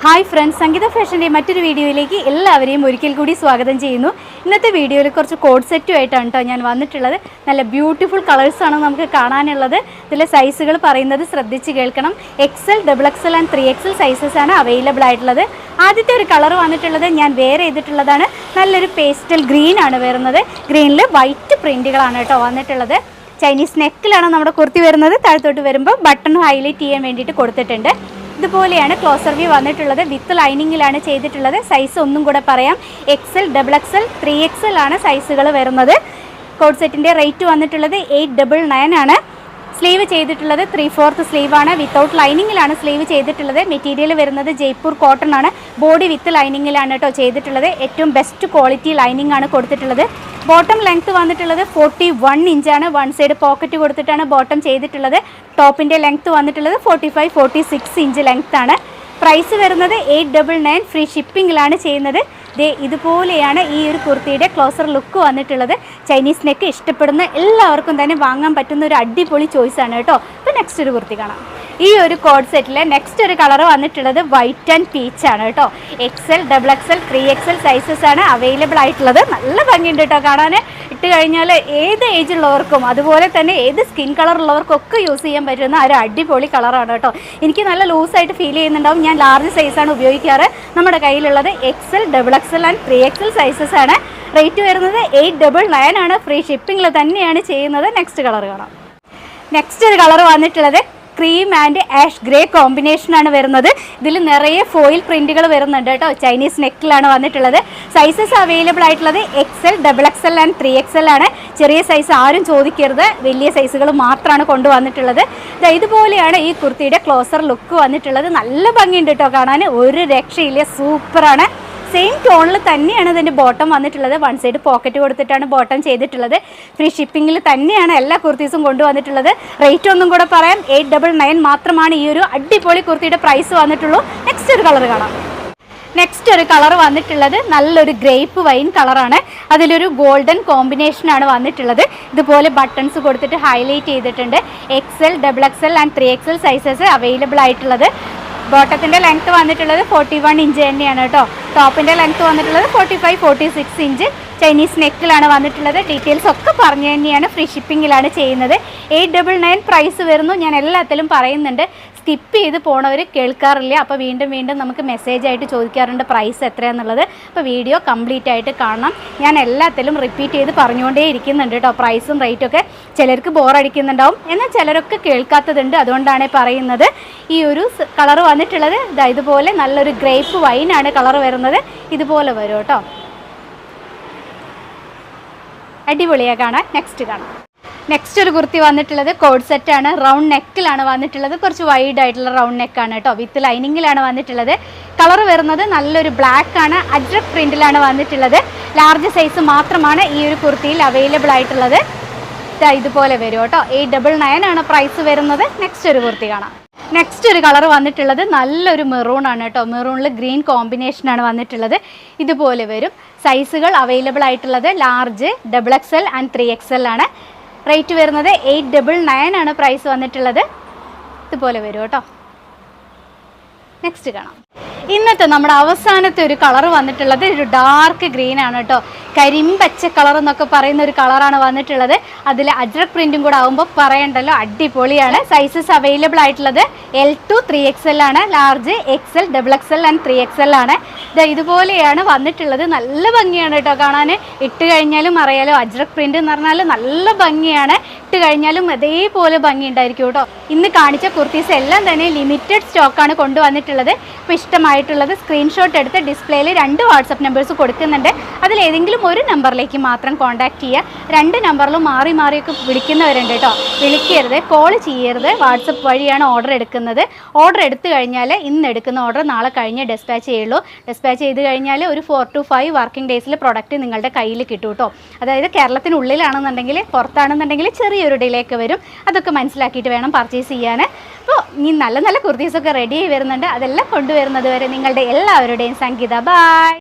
Hi friends, സംഗീത ഫാഷൻ്റെ മറ്റൊരു വീഡിയോയിലേക്ക് എല്ലാവരെയും ഒരിക്കൽ കൂടി സ്വാഗതം ചെയ്യുന്നു. ഇന്നത്തെ വീഡിയോയിൽ കുറച്ച് കോഡ് സെറ്റുമായിട്ടാണ് കേട്ടോ ഞാൻ വന്നിട്ടുള്ളത്. നല്ല ബ്യൂട്ടിഫുൾ കളേഴ്സാണ് നമുക്ക് കാണാനുള്ളത്. ഇതിലെ സൈസുകൾ പറയുന്നത് ശ്രദ്ധിച്ച് കേൾക്കണം. XL, XXL and 3XL sizes ആണ് അവൈലബിൾ ആയിട്ടുള്ളത്. ആദ്യത്തെ ഒരു കളർ വന്നിട്ടുള്ളത് ഞാൻ വെയർ ചെയ്തിട്ടുള്ളതാണ്. നല്ലൊരു പേസ്റ്റൽ ഗ്രീൻ ആണ് വരുന്നത്. ഗ്രീനിൽ വൈറ്റ് പ്രിൻറ്റുകളാണ് കേട്ടോ വന്നിട്ടുള്ളത്. ചൈനീസ് നെക്കിലാണ് നമ്മുടെ കുർത്തി വരുന്നത്. താഴത്തോട്ട് വരുമ്പോൾ ബട്ടൺ ഹൈലൈറ്റ് ചെയ്യാൻ വേണ്ടിയിട്ട് കൊടുത്തിട്ടുണ്ട്. ഇതുപോലെയാണ് ക്ലോസർ വ്യൂ വന്നിട്ടുള്ളത്. വിത്ത് ലൈനിങ്ങിലാണ് ചെയ്തിട്ടുള്ളത്. സൈസ് ഒന്നും കൂടെ പറയാം, XL, XXL, 3XL ആണ് സൈസുകൾ വരുന്നത്. കോഡ് സെറ്റിൻ്റെ റേറ്റ് വന്നിട്ടുള്ളത് 899 ആണ്. സ്ലീവ് ചെയ്തിട്ടുള്ളത് 3/4 സ്ലീവാണ്. വിത്തൗട്ട് ലൈനിങ്ങിലാണ് സ്ലീവ് ചെയ്തിട്ടുള്ളത്. മെറ്റീരിയൽ വരുന്നത് ജയ്പൂർ കോട്ടൺ ആണ്. ബോഡി വിത്ത് ലൈനിങ്ങിലാണ് കേട്ടോ ചെയ്തിട്ടുള്ളത്. ഏറ്റവും ബെസ്റ്റ് ക്വാളിറ്റി ലൈനിങ് ആണ് കൊടുത്തിട്ടുള്ളത്. ബോട്ടം ലെങ്ത്ത് വന്നിട്ടുള്ളത് 41 ഇഞ്ചാണ്. വൺ സൈഡ് പോക്കറ്റ് കൊടുത്തിട്ടാണ് ബോട്ടം ചെയ്തിട്ടുള്ളത്. ടോപ്പിൻ്റെ ലെങ്ത്ത് വന്നിട്ടുള്ളത് 45-46 ഇഞ്ച് ലെങ്ത്ത് ആണ്. പ്രൈസ് വരുന്നത് 899. ഫ്രീ ഷിപ്പിങ്ങിലാണ് ചെയ്യുന്നത്. ഇതുപോലെയാണ് ഈ ഒരു കുർത്തിയുടെ ക്ലോസർ ലുക്ക് വന്നിട്ടുള്ളത്. ചൈനീസ് നെക്ക് ഇഷ്ടപ്പെടുന്ന എല്ലാവർക്കും തന്നെ വാങ്ങാൻ പറ്റുന്ന ഒരു അടിപൊളി ചോയ്സാണ് കേട്ടോ. അപ്പോൾ നെക്സ്റ്റ് ഒരു കുർത്തി കാണാം. ഈ ഒരു കോഡ് സെറ്റിൽ നെക്സ്റ്റ് ഒരു കളർ വന്നിട്ടുള്ളത് വൈറ്റ് ആൻഡ് പീച്ച് ആണ് കേട്ടോ. XL, XXL, 3XL സൈസസ് ആണ് അവൈലബിൾ ആയിട്ടുള്ളത്. നല്ല ഭംഗിയുണ്ട് കേട്ടോ കാണാൻ. ഇട്ട് കഴിഞ്ഞാൽ ഏത് ഏജുള്ളവർക്കും അതുപോലെ തന്നെ ഏത് സ്കിൻ കളർ ഉള്ളവർക്കൊക്കെ യൂസ് ചെയ്യാൻ പറ്റുന്ന ഒരു അടിപൊളി കളറാണ് കേട്ടോ. എനിക്ക് നല്ല ലൂസായിട്ട് ഫീൽ ചെയ്യുന്നുണ്ടാവും. ഞാൻ ലാർജ് സൈസാണ് ഉപയോഗിക്കാറ്. നമ്മുടെ കയ്യിലുള്ളത് XL, XXL and 3XL sizes ആണ്. റേറ്റ് വരുന്നത് 899 ആണ്. ഫ്രീ ഷിപ്പിങ്ങിൽ തന്നെയാണ് ചെയ്യുന്നത്. നെക്സ്റ്റ് കളർ കാണാം. നെക്സ്റ്റ് ഒരു കളർ വന്നിട്ടുള്ളത് ക്രീം ആൻഡ് ആഷ് ഗ്രേ കോമ്പിനേഷനാണ് വരുന്നത്. ഇതിൽ നിറയെ ഫോയിൽ പ്രിൻറ്റുകൾ വരുന്നുണ്ട് കേട്ടോ. ചൈനീസ് നെക്കിലാണ് വന്നിട്ടുള്ളത്. സൈസസ് അവൈലബിൾ ആയിട്ടുള്ളത് XL, XXL ആൻഡ് 3XL ആണ്. ചെറിയ സൈസ് ആരും ചോദിക്കരുത്, വലിയ സൈസുകൾ മാത്രമാണ് കൊണ്ടുവന്നിട്ടുള്ളത്. ഇതുപോലെയാണ് ഈ കുർത്തിയുടെ ക്ലോസർ ലുക്ക് വന്നിട്ടുള്ളത്. നല്ല ഭംഗിയുണ്ട് കേട്ടോ കാണാൻ. ഒരു രക്ഷയില്ല, സൂപ്പറാണ്. സെയിം ടോണിൽ തന്നെയാണ് ഇതിൻ്റെ ബോട്ടം വന്നിട്ടുള്ളത്. വൺ സൈഡ് പോക്കറ്റ് കൊടുത്തിട്ടാണ് ബോട്ടം ചെയ്തിട്ടുള്ളത്. ഫ്രീ ഷിപ്പിങ്ങിൽ തന്നെയാണ് എല്ലാ കുർത്തീസും കൊണ്ടുവന്നിട്ടുള്ളത്. റേറ്റ് ഒന്നും കൂടെ പറയാം, 899 മാത്രമാണ് ഈ ഒരു അടിപൊളി കുർത്തിയുടെ പ്രൈസ് വന്നിട്ടുള്ളൂ. നെക്സ്റ്റ് ഒരു കളർ കാണാം. നെക്സ്റ്റ് ഒരു കളർ വന്നിട്ടുള്ളത് നല്ലൊരു ഗ്രേപ്പ് വൈൻ കളറാണ്. അതിലൊരു ഗോൾഡൻ കോമ്പിനേഷനാണ് വന്നിട്ടുള്ളത്. ഇതുപോലെ ബട്ടൺസ് കൊടുത്തിട്ട് ഹൈലൈറ്റ് ചെയ്തിട്ടുണ്ട്. XL, XXL and 3XL sizes available ആയിട്ടുള്ളത്. ബോട്ടത്തിൻ്റെ ലെങ്ത്ത് വന്നിട്ടുള്ളത് 41 ഇഞ്ച് തന്നെയാണ് കേട്ടോ. ടോപ്പിൻ്റെ ലെങ്ത്ത് വന്നിട്ടുള്ളത് 45-46 ഇഞ്ച്. ചൈനീസ് നെക്കിലാണ് വന്നിട്ടുള്ളത്. ഡീറ്റെയിൽസ് ഒക്കെ പറഞ്ഞു തന്നെയാണ്. ഫ്രീ ഷിപ്പിങ്ങിലാണ് ചെയ്യുന്നത്. 899 പ്രൈസ് വരുന്നു. ഞാൻ എല്ലാത്തിലും പറയുന്നുണ്ട്. സ്കിപ്പ് ചെയ്ത് പോണവർ കേൾക്കാറില്ല. അപ്പോൾ വീണ്ടും വീണ്ടും നമുക്ക് മെസ്സേജായിട്ട് ചോദിക്കാറുണ്ട് പ്രൈസ് എത്രയാണെന്നുള്ളത്. അപ്പോൾ വീഡിയോ കംപ്ലീറ്റ് ആയിട്ട് കാണണം. ഞാൻ എല്ലാത്തിലും റിപ്പീറ്റ് ചെയ്ത് പറഞ്ഞുകൊണ്ടേ ഇരിക്കുന്നുണ്ട് കേട്ടോ. പ്രൈസും റേറ്റും ഒക്കെ ചിലർക്ക് ബോറടിക്കുന്നുണ്ടാവും, എന്നാൽ ചിലരൊക്കെ കേൾക്കാത്തതുണ്ട്. അതുകൊണ്ടാണ് പറയുന്നത്. ഈ ഒരു കളർ വന്നിട്ടുള്ളത് ഇതുപോലെ നല്ലൊരു ഗ്രേപ്പ് വൈനാണ് കളർ വരുന്നത്. ഇതുപോലെ വരും കേട്ടോ. അടിപൊളിയാണ് കാണാൻ. നെക്സ്റ്റ് കാണാം. നെക്സ്റ്റ് ഒരു കുർത്തി വന്നിട്ടുള്ളത് കോഡ് സെറ്റാണ്. റൗണ്ട് നെക്കിലാണ് വന്നിട്ടുള്ളത്. കുറച്ച് വൈഡ് ആയിട്ടുള്ള റൗണ്ട് നെക്കാണ് കേട്ടോ. വിത്ത് ലൈനിങ്ങിലാണ് വന്നിട്ടുള്ളത്. കളർ വരുന്നത് നല്ലൊരു ബ്ലാക്ക് ആണ്. അജ്രക് പ്രിൻറ്റിലാണ് വന്നിട്ടുള്ളത്. ലാർജ് സൈസ് മാത്രമാണ് ഈ ഒരു കുർത്തിയിൽ അവൈലബിൾ ആയിട്ടുള്ളത്. ഇതുപോലെ വരും കേട്ടോ. 899 ആണ് പ്രൈസ് വരുന്നത്. നെക്സ്റ്റ് ഒരു കുർത്തി കാണാം. നെക്സ്റ്റ് ഒരു കളർ വന്നിട്ടുള്ളത് നല്ലൊരു മെറൂൺ ആണ് കേട്ടോ. മെറൂണിൽ ഗ്രീൻ കോമ്പിനേഷനാണ് വന്നിട്ടുള്ളത്. ഇതുപോലെ വരും. സൈസുകൾ അവൈലബിൾ ആയിട്ടുള്ളത് ലാർജ്, XXL ആൻഡ് 3XL ആണ്. റേറ്റ് വരുന്നത് 899 ആണ് പ്രൈസ് വന്നിട്ടുള്ളത്. ഇതുപോലെ വരും കേട്ടോ. നെക്സ്റ്റ് കാണാം. ഇന്നത്തെ നമ്മുടെ അവസാനത്തെ ഒരു കളർ വന്നിട്ടുള്ളത് ഒരു ഡാർക്ക് ഗ്രീൻ ആണ് കേട്ടോ. കരിമ്പച്ച കളർ എന്നൊക്കെ പറയുന്ന ഒരു കളറാണ് വന്നിട്ടുള്ളത്. അതിൽ അജ്രക് പ്രിൻറ്റും കൂടെ ആകുമ്പോൾ പറയണ്ടല്ലോ, അടിപൊളിയാണ്. സൈസസ് അവൈലബിൾ ആയിട്ടുള്ളത് L to 3XL ആണ്. Large, XL, XXL and 3XL ആണ്. ഇതുപോലെയാണ് വന്നിട്ടുള്ളത്. നല്ല ഭംഗിയാണ് കേട്ടോ കാണാൻ. ഇട്ട് കഴിഞ്ഞാലും അറിയാലോ, അജ്രക് പ്രിൻറ്റ് എന്ന് പറഞ്ഞാൽ നല്ല ഭംഗിയാണ്. ഇട്ട് കഴിഞ്ഞാലും അതേപോലെ ഭംഗി ഉണ്ടായിരിക്കും കേട്ടോ. ഇന്ന് കാണിച്ച കുർത്തീസ് എല്ലാം തന്നെ ലിമിറ്റഡ് സ്റ്റോക്കാണ് കൊണ്ടുവന്നിട്ടുള്ളത്. അപ്പോൾ ഇഷ്ടമായിട്ടുള്ളത് സ്ക്രീൻഷോട്ട് എടുത്ത് ഡിസ്പ്ലേയിൽ 2 വാട്സപ്പ് നമ്പേഴ്സ് കൊടുക്കുന്നുണ്ട്. അതിലേതെങ്കിലും ഒരു നമ്പറിലേക്ക് മാത്രം കോൺടാക്ട് ചെയ്യുക. 2 നമ്പറിലും മാറി മാറിയൊക്കെ വിളിക്കുന്നവരുണ്ട് കേട്ടോ. വിളിക്കരുത്, കോൾ ചെയ്യരുത്. വാട്സപ്പ് വഴിയാണ് ഓർഡർ എടുക്കുന്നത്. ഓർഡർ എടുത്തു കഴിഞ്ഞാൽ ഇന്ന് എടുക്കുന്ന ഓർഡർ നാളെ കഴിഞ്ഞ് ഡെസ്പാച്ച് ചെയ്യുള്ളൂ. ഡെസ്പാച്ച് ചെയ്ത് കഴിഞ്ഞാൽ ഒരു 4 to 5 വർക്കിംഗ് ഡേയ്സിൽ പ്രൊഡക്റ്റ് നിങ്ങളുടെ കയ്യിൽ കിട്ടും കേട്ടോ. അതായത് കേരളത്തിനുള്ളിലാണെന്നുണ്ടെങ്കിൽ, പുറത്താണെന്നുണ്ടെങ്കിൽ ചെറിയൊരു ഡിലേ ഒക്കെ വരും. അതൊക്കെ മനസ്സിലാക്കിയിട്ട് വേണം പർച്ചേസ് ചെയ്യാൻ. അപ്പോൾ ഈ നല്ല നല്ല കുർത്തീസൊക്കെ റെഡി ആയി വരുന്നുണ്ട്. അതെല്ലാം കൊണ്ടുവരുന്നത് വരെ നിങ്ങളുടെ എല്ലാവരുടെയും സംഗീത. ബൈ.